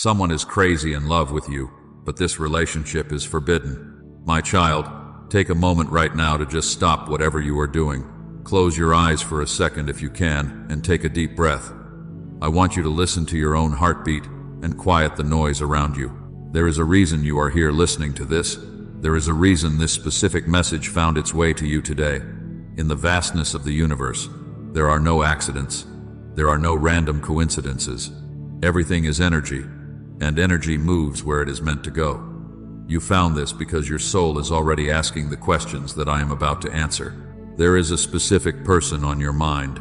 Someone is crazy in love with you, but this relationship is forbidden. My child, take a moment right now to just stop whatever you are doing. Close your eyes for a second if you can, and take a deep breath. I want you to listen to your own heartbeat and quiet the noise around you. There is a reason you are here listening to this. There is a reason this specific message found its way to you today. In the vastness of the universe, there are no accidents. There are no random coincidences. Everything is energy, and energy moves where it is meant to go. You found this because your soul is already asking the questions that I am about to answer. There is a specific person on your mind.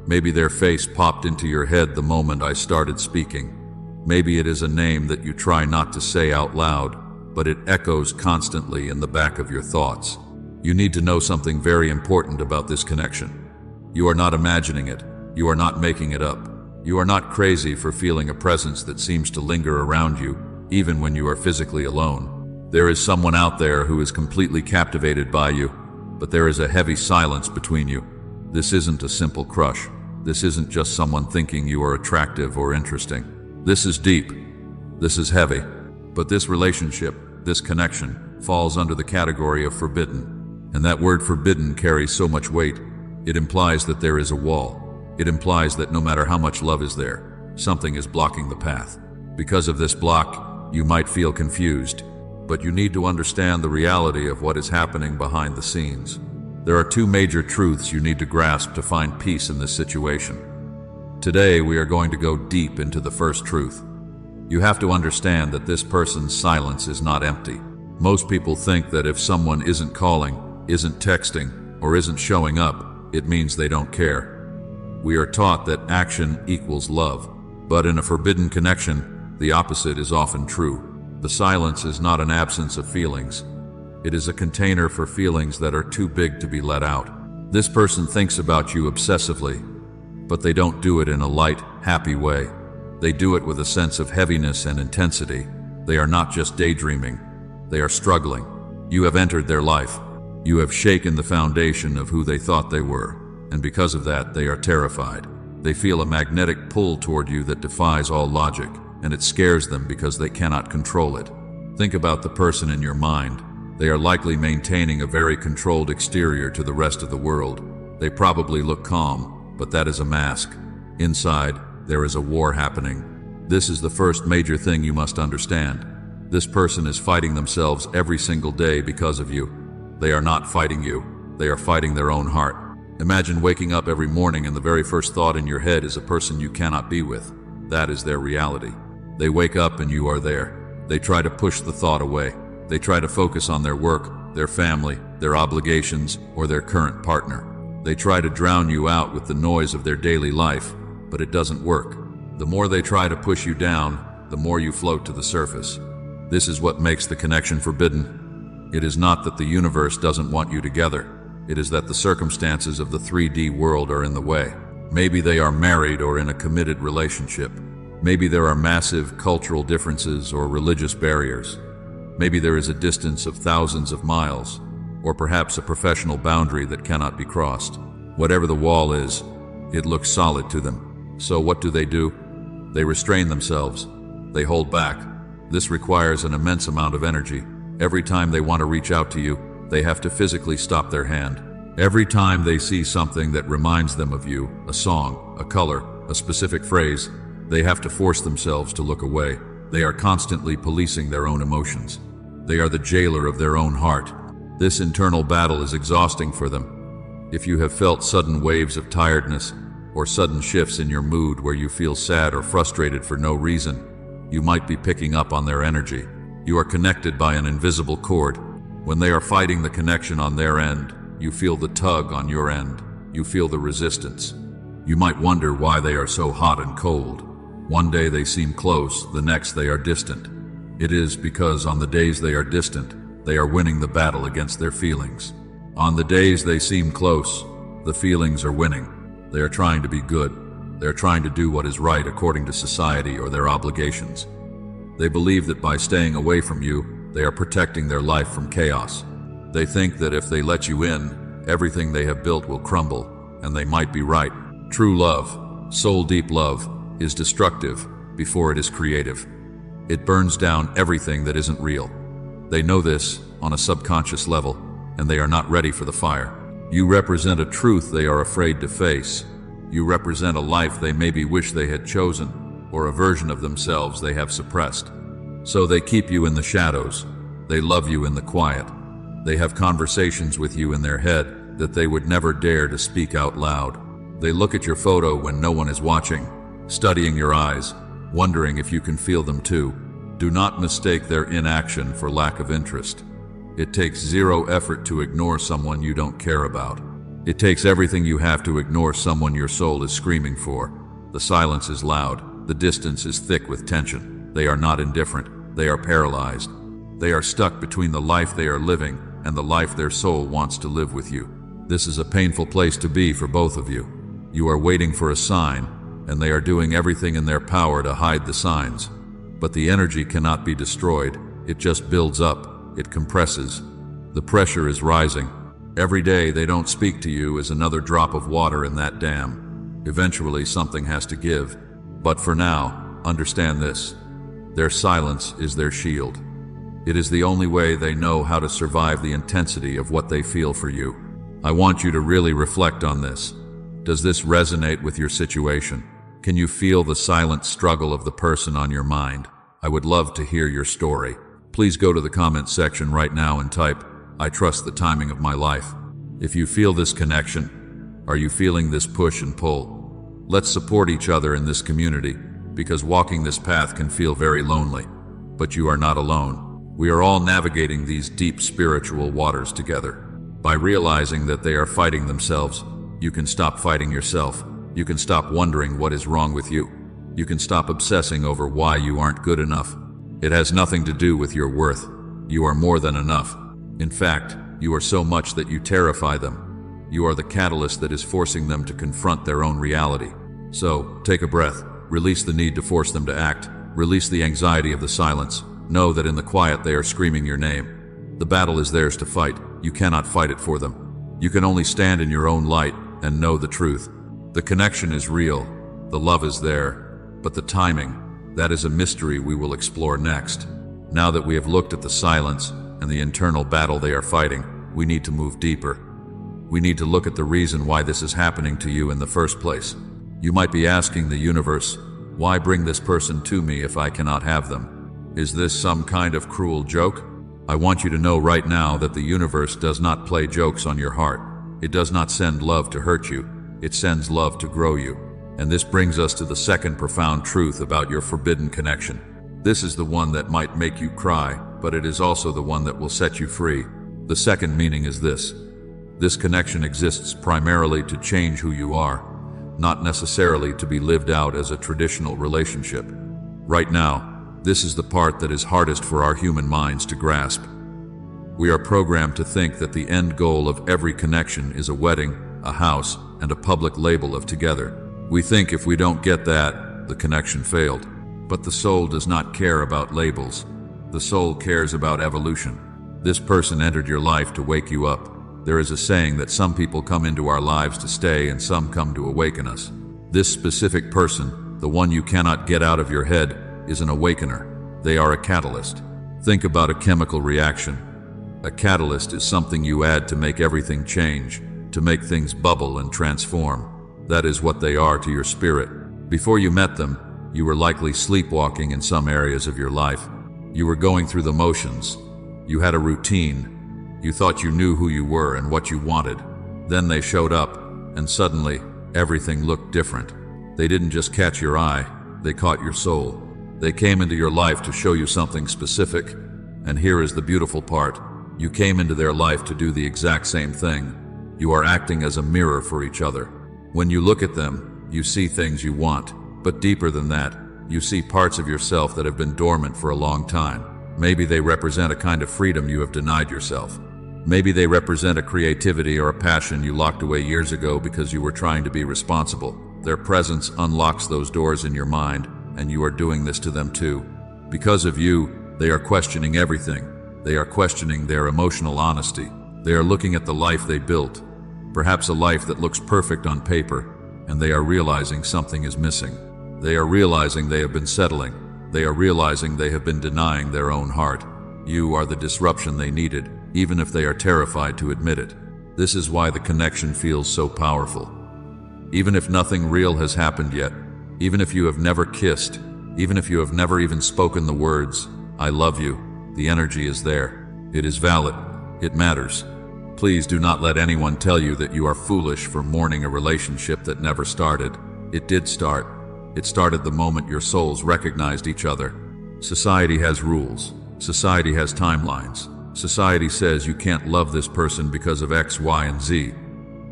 Maybe their face popped into your head the moment I started speaking. Maybe it is a name that you try not to say out loud, but it echoes constantly in the back of your thoughts. You need to know something very important about this connection. You are not imagining it. You are not making it up. You are not crazy for feeling a presence that seems to linger around you, even when you are physically alone. There is someone out there who is completely captivated by you, but there is a heavy silence between you. This isn't a simple crush. This isn't just someone thinking you are attractive or interesting. This is deep. This is heavy. But this relationship, this connection, falls under the category of forbidden. And that word forbidden carries so much weight. It implies that there is a wall. It implies that no matter how much love is there, something is blocking the path. Because of this block, you might feel confused, but you need to understand the reality of what is happening behind the scenes. There are two major truths you need to grasp to find peace in this situation. Today, we are going to go deep into the first truth. You have to understand that this person's silence is not empty. Most people think that if someone isn't calling, isn't texting, or isn't showing up, it means they don't care. We are taught that action equals love, but in a forbidden connection, the opposite is often true. The silence is not an absence of feelings. It is a container for feelings that are too big to be let out. This person thinks about you obsessively, but they don't do it in a light, happy way. They do it with a sense of heaviness and intensity. They are not just daydreaming. They are struggling. You have entered their life. You have shaken the foundation of who they thought they were, and because of that, they are terrified. They feel a magnetic pull toward you that defies all logic, and it scares them because they cannot control it. Think about the person in your mind. They are likely maintaining a very controlled exterior to the rest of the world. They probably look calm, but that is a mask. Inside, there is a war happening. This is the first major thing you must understand. This person is fighting themselves every single day because of you. They are not fighting you. They are fighting their own heart. Imagine waking up every morning and the very first thought in your head is a person you cannot be with. That is their reality. They wake up and you are there. They try to push the thought away. They try to focus on their work, their family, their obligations, or their current partner. They try to drown you out with the noise of their daily life, but it doesn't work. The more they try to push you down, the more you float to the surface. This is what makes the connection forbidden. It is not that the universe doesn't want you together. It is that the circumstances of the 3D world are in the way. Maybe they are married or in a committed relationship. Maybe there are massive cultural differences or religious barriers. Maybe there is a distance of thousands of miles, or perhaps a professional boundary that cannot be crossed. Whatever the wall is, it looks solid to them. So what do? They restrain themselves. They hold back. This requires an immense amount of energy. Every time they want to reach out to you, they have to physically stop their hand. Every time they see something that reminds them of you, a song, a color, a specific phrase, they have to force themselves to look away. They are constantly policing their own emotions. They are the jailer of their own heart. This internal battle is exhausting for them. If you have felt sudden waves of tiredness or sudden shifts in your mood where you feel sad or frustrated for no reason, you might be picking up on their energy. You are connected by an invisible cord. When they are fighting the connection on their end, you feel the tug on your end. You feel the resistance. You might wonder why they are so hot and cold. One day they seem close, the next they are distant. It is because on the days they are distant, they are winning the battle against their feelings. On the days they seem close, the feelings are winning. They are trying to be good. They are trying to do what is right according to society or their obligations. They believe that by staying away from you, they are protecting their life from chaos. They think that if they let you in, everything they have built will crumble, and they might be right. True love, soul-deep love, is destructive before it is creative. It burns down everything that isn't real. They know this on a subconscious level, and they are not ready for the fire. You represent a truth they are afraid to face. You represent a life they maybe wish they had chosen, or a version of themselves they have suppressed. So they keep you in the shadows. They love you in the quiet. They have conversations with you in their head that they would never dare to speak out loud. They look at your photo when no one is watching, studying your eyes, wondering if you can feel them too. Do not mistake their inaction for lack of interest. It takes zero effort to ignore someone you don't care about. It takes everything you have to ignore someone your soul is screaming for. The silence is loud. The distance is thick with tension. They are not indifferent. They are paralyzed. They are stuck between the life they are living and the life their soul wants to live with you. This is a painful place to be for both of you. You are waiting for a sign, and they are doing everything in their power to hide the signs. But the energy cannot be destroyed. It just builds up. It compresses. The pressure is rising. Every day they don't speak to you is another drop of water in that dam. Eventually something has to give. But for now, understand this. Their silence is their shield. It is the only way they know how to survive the intensity of what they feel for you. I want you to really reflect on this. Does this resonate with your situation? Can you feel the silent struggle of the person on your mind? I would love to hear your story. Please go to the comment section right now and type, "I trust the timing of my life." If you feel this connection, are you feeling this push and pull? Let's support each other in this community, because walking this path can feel very lonely. But you are not alone. We are all navigating these deep spiritual waters together. By realizing that they are fighting themselves, you can stop fighting yourself. You can stop wondering what is wrong with you. You can stop obsessing over why you aren't good enough. It has nothing to do with your worth. You are more than enough. In fact, you are so much that you terrify them. You are the catalyst that is forcing them to confront their own reality. So, take a breath. Release the need to force them to act. Release the anxiety of the silence. Know that in the quiet they are screaming your name. The battle is theirs to fight. You cannot fight it for them. You can only stand in your own light and know the truth. The connection is real. The love is there. But the timing, that is a mystery we will explore next. Now that we have looked at the silence and the internal battle they are fighting, we need to move deeper. We need to look at the reason why this is happening to you in the first place. You might be asking the universe, why bring this person to me if I cannot have them? Is this some kind of cruel joke? I want you to know right now that the universe does not play jokes on your heart. It does not send love to hurt you. It sends love to grow you. And this brings us to the second profound truth about your forbidden connection. This is the one that might make you cry, but it is also the one that will set you free. The second meaning is this. This connection exists primarily to change who you are, not necessarily to be lived out as a traditional relationship. Right now, this is the part that is hardest for our human minds to grasp. We are programmed to think that the end goal of every connection is a wedding, a house, and a public label of together. We think if we don't get that, the connection failed. But the soul does not care about labels. The soul cares about evolution. This person entered your life to wake you up. There is a saying that some people come into our lives to stay and some come to awaken us. This specific person, the one you cannot get out of your head, is an awakener. They are a catalyst. Think about a chemical reaction. A catalyst is something you add to make everything change, to make things bubble and transform. That is what they are to your spirit. Before you met them, you were likely sleepwalking in some areas of your life. You were going through the motions. You had a routine. You thought you knew who you were and what you wanted. Then they showed up, and suddenly, everything looked different. They didn't just catch your eye, they caught your soul. They came into your life to show you something specific, and here is the beautiful part. You came into their life to do the exact same thing. You are acting as a mirror for each other. When you look at them, you see things you want, but deeper than that, you see parts of yourself that have been dormant for a long time. Maybe they represent a kind of freedom you have denied yourself. Maybe they represent a creativity or a passion you locked away years ago because you were trying to be responsible. Their presence unlocks those doors in your mind, and you are doing this to them too. Because of you, they are questioning everything. They are questioning their emotional honesty. They are looking at the life they built, perhaps a life that looks perfect on paper, and they are realizing something is missing. They are realizing they have been settling. They are realizing they have been denying their own heart. You are the disruption they needed, even if they are terrified to admit it. This is why the connection feels so powerful. Even if nothing real has happened yet, even if you have never kissed, even if you have never even spoken the words, "I love you," the energy is there. It is valid. It matters. Please do not let anyone tell you that you are foolish for mourning a relationship that never started. It did start. It started the moment your souls recognized each other. Society has rules. Society has timelines. Society says you can't love this person because of X, Y, and Z.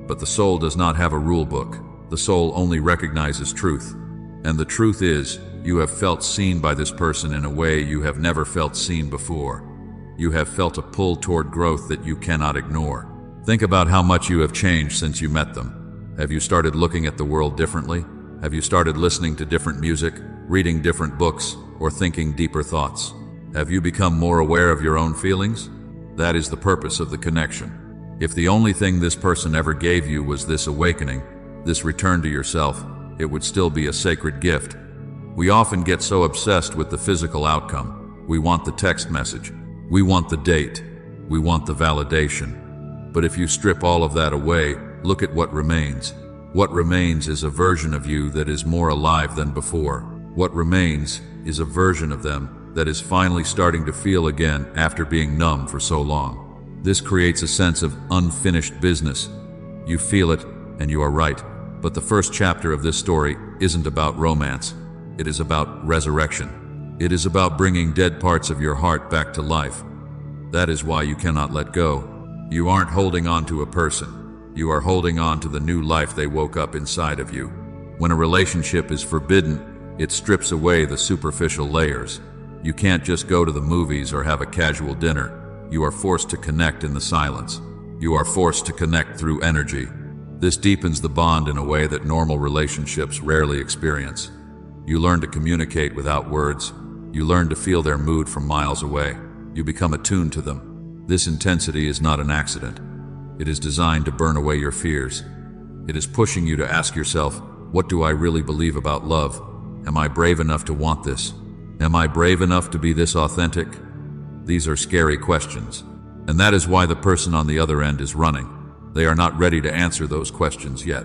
But the soul does not have a rule book. The soul only recognizes truth. And the truth is, you have felt seen by this person in a way you have never felt seen before. You have felt a pull toward growth that you cannot ignore. Think about how much you have changed since you met them. Have you started looking at the world differently? Have you started listening to different music, reading different books, or thinking deeper thoughts? Have you become more aware of your own feelings? That is the purpose of the connection. If the only thing this person ever gave you was this awakening, this return to yourself, it would still be a sacred gift. We often get so obsessed with the physical outcome. We want the text message. We want the date. We want the validation. But if you strip all of that away, look at what remains. What remains is a version of you that is more alive than before. What remains is a version of them that is finally starting to feel again after being numb for so long. This creates a sense of unfinished business. You feel it, and you are right. But the first chapter of this story isn't about romance. It is about resurrection. It is about bringing dead parts of your heart back to life. That is why you cannot let go. You aren't holding on to a person. You are holding on to the new life they woke up inside of you. When a relationship is forbidden, it strips away the superficial layers. You can't just go to the movies or have a casual dinner. You are forced to connect in the silence. You are forced to connect through energy. This deepens the bond in a way that normal relationships rarely experience. You learn to communicate without words. You learn to feel their mood from miles away. You become attuned to them. This intensity is not an accident. It is designed to burn away your fears. It is pushing you to ask yourself, what do I really believe about love? Am I brave enough to want this? Am I brave enough to be this authentic? These are scary questions. And that is why the person on the other end is running. They are not ready to answer those questions yet.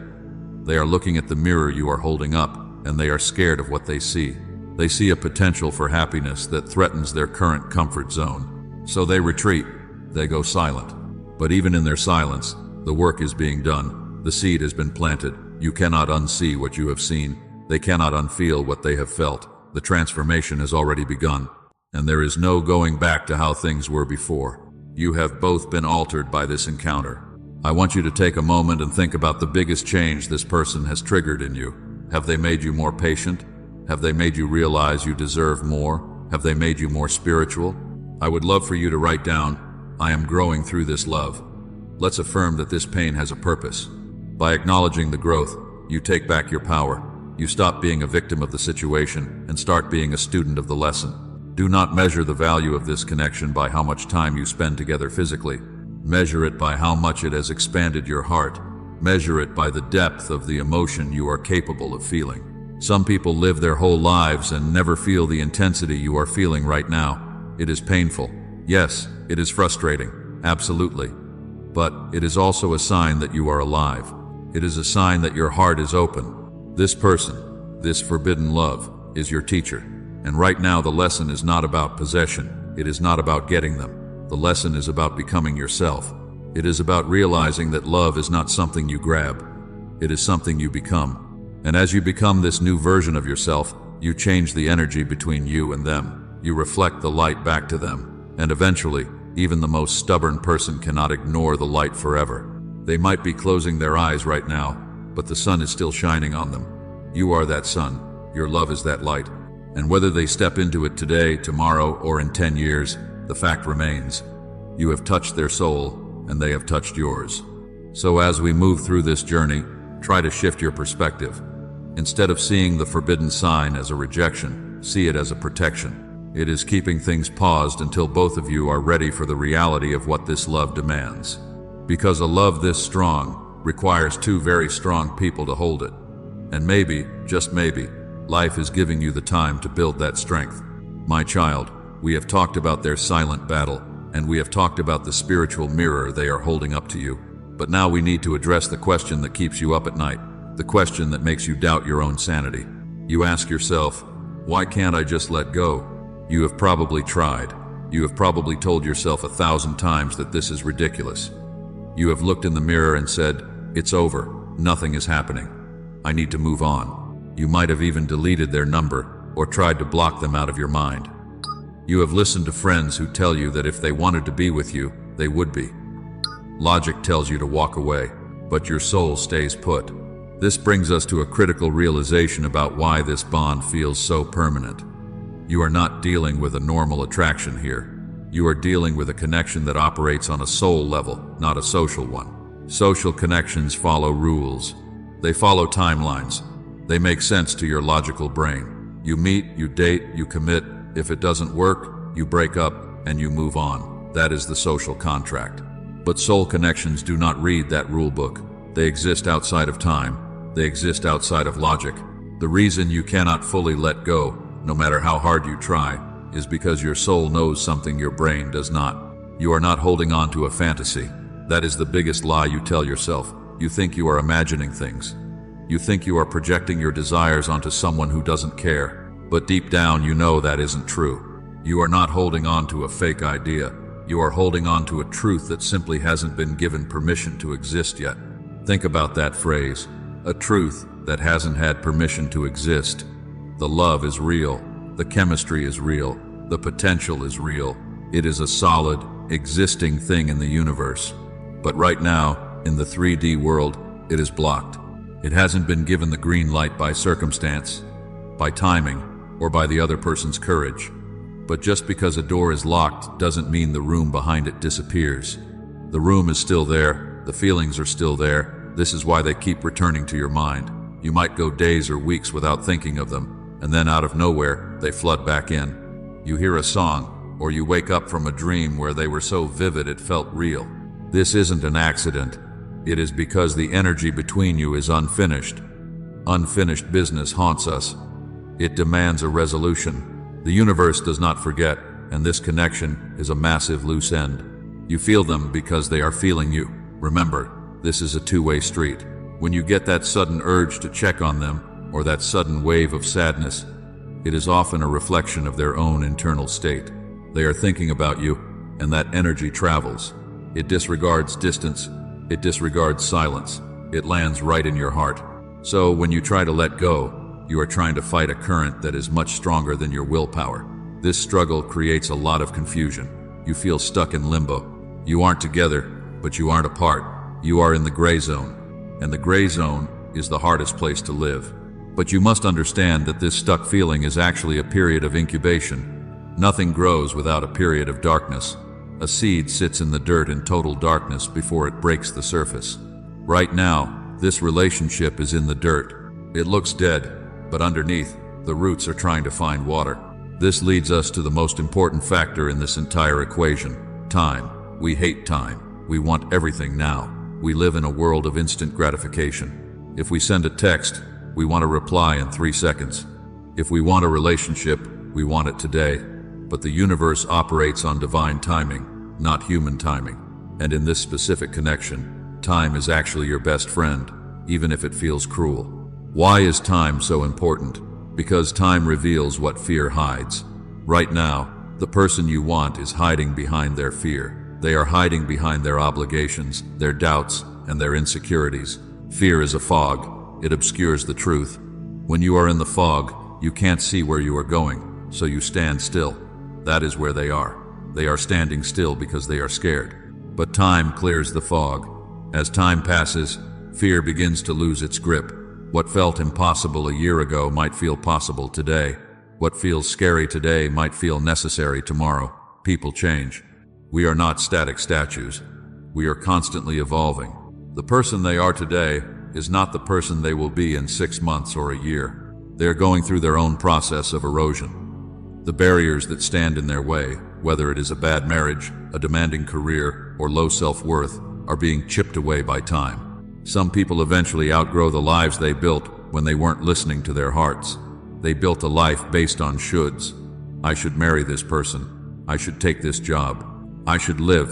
They are looking at the mirror you are holding up, and they are scared of what they see. They see a potential for happiness that threatens their current comfort zone. So they retreat. They go silent. But even in their silence, the work is being done. The seed has been planted. You cannot unsee what you have seen. They cannot unfeel what they have felt. The transformation has already begun, and there is no going back to how things were before. You have both been altered by this encounter. I want you to take a moment and think about the biggest change this person has triggered in you. Have they made you more patient? Have they made you realize you deserve more? Have they made you more spiritual? I would love for you to write down, I am growing through this love. Let's affirm that this pain has a purpose. By acknowledging the growth, you take back your power. You stop being a victim of the situation and start being a student of the lesson. Do not measure the value of this connection by how much time you spend together physically. Measure it by how much it has expanded your heart. Measure it by the depth of the emotion you are capable of feeling. Some people live their whole lives and never feel the intensity you are feeling right now. It is painful. Yes, it is frustrating. Absolutely. But it is also a sign that you are alive. It is a sign that your heart is open. This person, this forbidden love, is your teacher. And right now the lesson is not about possession. It is not about getting them. The lesson is about becoming yourself. It is about realizing that love is not something you grab. It is something you become. And as you become this new version of yourself, you change the energy between you and them. You reflect the light back to them. And eventually, even the most stubborn person cannot ignore the light forever. They might be closing their eyes right now, but the sun is still shining on them. You are that sun. Your love is that light. And whether they step into it today, tomorrow, or in 10 years, the fact remains. You have touched their soul, and they have touched yours. So as we move through this journey, try to shift your perspective. Instead of seeing the forbidden sign as a rejection, see it as a protection. It is keeping things paused until both of you are ready for the reality of what this love demands. Because a love this strong requires two very strong people to hold it. And maybe, just maybe, life is giving you the time to build that strength. My child, we have talked about their silent battle, and we have talked about the spiritual mirror they are holding up to you. But now we need to address the question that keeps you up at night, the question that makes you doubt your own sanity. You ask yourself, why can't I just let go? You have probably tried. You have probably told yourself 1,000 times that this is ridiculous. You have looked in the mirror and said, it's over, nothing is happening. I need to move on. You might have even deleted their number or tried to block them out of your mind. You have listened to friends who tell you that if they wanted to be with you, they would be. Logic tells you to walk away, but your soul stays put. This brings us to a critical realization about why this bond feels so permanent. You are not dealing with a normal attraction here. You are dealing with a connection that operates on a soul level, not a social one. Social connections follow rules. They follow timelines. They make sense to your logical brain. You meet, you date, you commit. If it doesn't work, you break up and you move on. That is the social contract. But soul connections do not read that rule book. They exist outside of time. They exist outside of logic. The reason you cannot fully let go, no matter how hard you try, is because your soul knows something your brain does not. You are not holding on to a fantasy. That is the biggest lie you tell yourself. You think you are imagining things. You think you are projecting your desires onto someone who doesn't care. But deep down you know that isn't true. You are not holding on to a fake idea. You are holding on to a truth that simply hasn't been given permission to exist yet. Think about that phrase. A truth that hasn't had permission to exist. The love is real. The chemistry is real. The potential is real. It is a solid, existing thing in the universe. But right now, in the 3D world, it is blocked. It hasn't been given the green light by circumstance, by timing, or by the other person's courage. But just because a door is locked doesn't mean the room behind it disappears. The room is still there. The feelings are still there. This is why they keep returning to your mind. You might go days or weeks without thinking of them, and then out of nowhere, they flood back in. You hear a song, or you wake up from a dream where they were so vivid it felt real. This isn't an accident. It is because the energy between you is unfinished. Unfinished business haunts us. It demands a resolution. The universe does not forget, and this connection is a massive loose end. You feel them because they are feeling you. Remember, this is a two-way street. When you get that sudden urge to check on them, or that sudden wave of sadness, it is often a reflection of their own internal state. They are thinking about you, and that energy travels. It disregards distance. It disregards silence. It lands right in your heart. So when you try to let go, you are trying to fight a current that is much stronger than your willpower. This struggle creates a lot of confusion. You feel stuck in limbo. You aren't together, but you aren't apart. You are in the gray zone, and the gray zone is the hardest place to live. But you must understand that this stuck feeling is actually a period of incubation. Nothing grows without a period of darkness. A seed sits in the dirt in total darkness before it breaks the surface. Right now, this relationship is in the dirt. It looks dead, but underneath, the roots are trying to find water. This leads us to the most important factor in this entire equation: time. We hate time. We want everything now. We live in a world of instant gratification. If we send a text, we want a reply in 3 seconds. If we want a relationship, we want it today. But the universe operates on divine timing, not human timing. And in this specific connection, time is actually your best friend, even if it feels cruel. Why is time so important? Because time reveals what fear hides. Right now, the person you want is hiding behind their fear. They are hiding behind their obligations, their doubts, and their insecurities. Fear is a fog. It obscures the truth. When you are in the fog, you can't see where you are going, so you stand still. That is where they are. They are standing still because they are scared. But time clears the fog. As time passes, fear begins to lose its grip. What felt impossible a year ago might feel possible today. What feels scary today might feel necessary tomorrow. People change. We are not static statues. We are constantly evolving. The person they are today is not the person they will be in 6 months or a year. They are going through their own process of erosion. The barriers that stand in their way, whether it is a bad marriage, a demanding career, or low self-worth, are being chipped away by time. Some people eventually outgrow the lives they built when they weren't listening to their hearts. They built a life based on shoulds. I should marry this person. I should take this job. I should live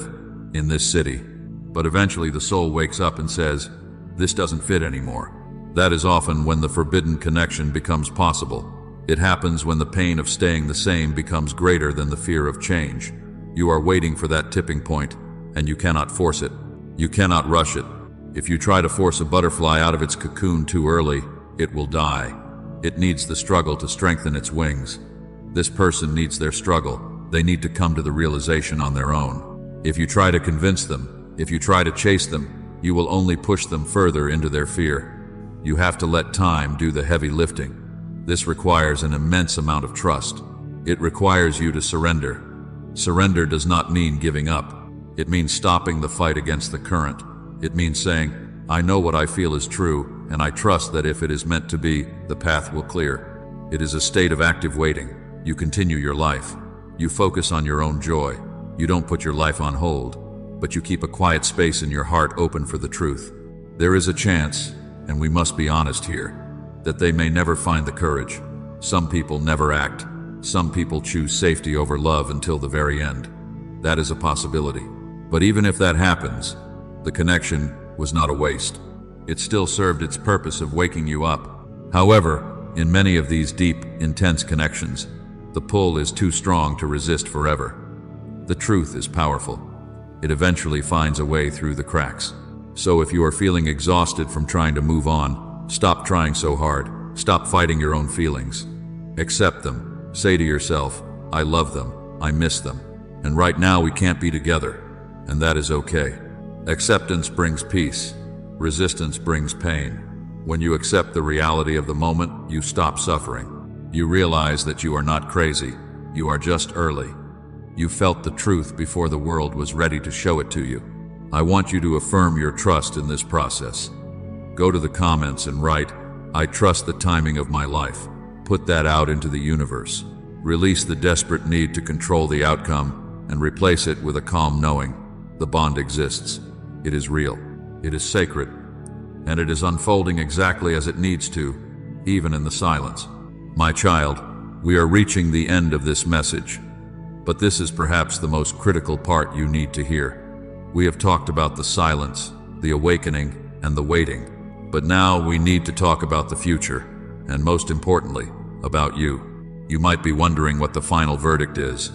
in this city. But eventually the soul wakes up and says, this doesn't fit anymore. That is often when the forbidden connection becomes possible. It happens when the pain of staying the same becomes greater than the fear of change. You are waiting for that tipping point, and you cannot force it. You cannot rush it. If you try to force a butterfly out of its cocoon too early, it will die. It needs the struggle to strengthen its wings. This person needs their struggle. They need to come to the realization on their own. If you try to convince them, if you try to chase them, you will only push them further into their fear. You have to let time do the heavy lifting. This requires an immense amount of trust. It requires you to surrender. Surrender does not mean giving up. It means stopping the fight against the current. It means saying, I know what I feel is true, and I trust that if it is meant to be, the path will clear. It is a state of active waiting. You continue your life. You focus on your own joy. You don't put your life on hold, but you keep a quiet space in your heart open for the truth. There is a chance, and we must be honest here, that they may never find the courage. Some people never act. Some people choose safety over love until the very end. That is a possibility. But even if that happens, the connection was not a waste. It still served its purpose of waking you up. However, in many of these deep, intense connections, the pull is too strong to resist forever. The truth is powerful. It eventually finds a way through the cracks. So if you are feeling exhausted from trying to move on, stop trying so hard. Stop fighting your own feelings. Accept them. Say to yourself, I love them. I miss them. And right now we can't be together. And that is okay. Acceptance brings peace. Resistance brings pain. When you accept the reality of the moment, you stop suffering. You realize that you are not crazy. You are just early. You felt the truth before the world was ready to show it to you. I want you to affirm your trust in this process. Go to the comments and write, I trust the timing of my life. Put that out into the universe. Release the desperate need to control the outcome and replace it with a calm knowing. The bond exists. It is real. It is sacred. And it is unfolding exactly as it needs to, even in the silence. My child, we are reaching the end of this message. But this is perhaps the most critical part you need to hear. We have talked about the silence, the awakening, and the waiting. But now we need to talk about the future, and most importantly, about you. You might be wondering what the final verdict is.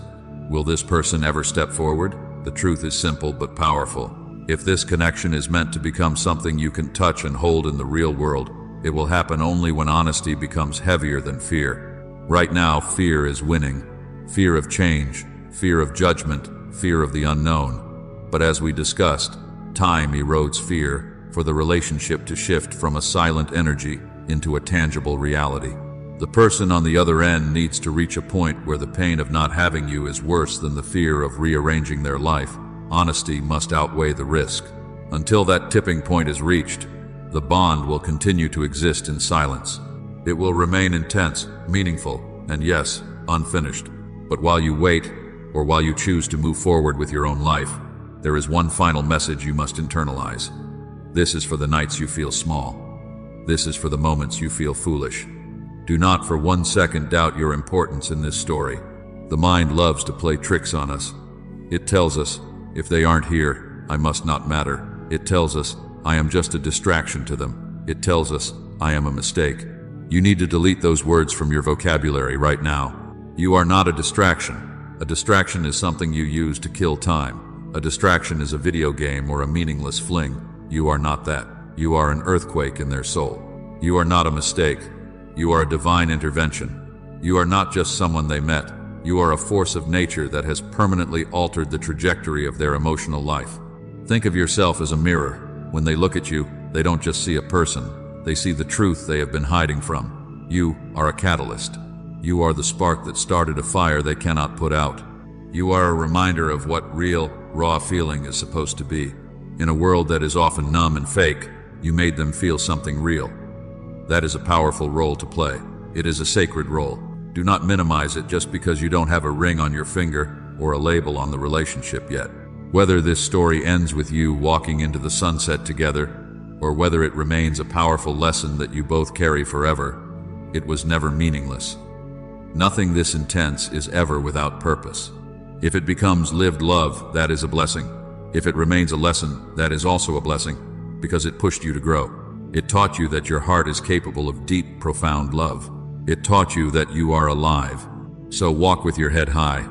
Will this person ever step forward? The truth is simple but powerful. If this connection is meant to become something you can touch and hold in the real world, it will happen only when honesty becomes heavier than fear. Right now, fear is winning. Fear of change, fear of judgment, fear of the unknown. But as we discussed, time erodes fear for the relationship to shift from a silent energy into a tangible reality. The person on the other end needs to reach a point where the pain of not having you is worse than the fear of rearranging their life. Honesty must outweigh the risk. Until that tipping point is reached, the bond will continue to exist in silence. It will remain intense, meaningful, and yes, unfinished. But while you wait, or while you choose to move forward with your own life, there is one final message you must internalize. This is for the nights you feel small. This is for the moments you feel foolish. Do not for 1 second doubt your importance in this story. The mind loves to play tricks on us. It tells us, if they aren't here, I must not matter. It tells us, I am just a distraction to them. It tells us, I am a mistake. You need to delete those words from your vocabulary right now. You are not a distraction. A distraction is something you use to kill time. A distraction is a video game or a meaningless fling. You are not that. You are an earthquake in their soul. You are not a mistake. You are a divine intervention. You are not just someone they met. You are a force of nature that has permanently altered the trajectory of their emotional life. Think of yourself as a mirror. When they look at you, they don't just see a person. They see the truth they have been hiding from. You are a catalyst. You are the spark that started a fire they cannot put out. You are a reminder of what real, raw feeling is supposed to be. In a world that is often numb and fake, you made them feel something real. That is a powerful role to play. It is a sacred role. Do not minimize it just because you don't have a ring on your finger or a label on the relationship yet. Whether this story ends with you walking into the sunset together, or whether it remains a powerful lesson that you both carry forever, it was never meaningless. Nothing this intense is ever without purpose. If it becomes lived love, that is a blessing. If it remains a lesson, that is also a blessing, because it pushed you to grow. It taught you that your heart is capable of deep, profound love. It taught you that you are alive. So walk with your head high.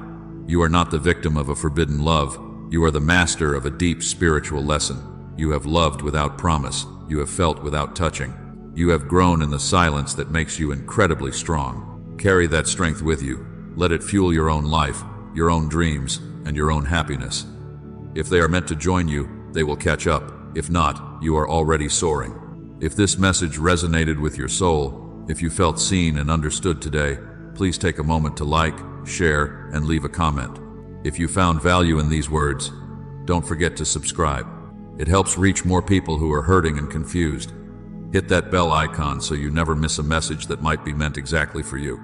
You are not the victim of a forbidden love. You are the master of a deep spiritual lesson. You have loved without promise. You have felt without touching. You have grown in the silence that makes you incredibly strong. Carry that strength with you. Let it fuel your own life, your own dreams, and your own happiness. If they are meant to join you, they will catch up. If not, you are already soaring. If this message resonated with your soul, if you felt seen and understood today, please take a moment to like, share, and leave a comment. If you found value in these words, don't forget to subscribe. It helps reach more people who are hurting and confused. Hit that bell icon so you never miss a message that might be meant exactly for you.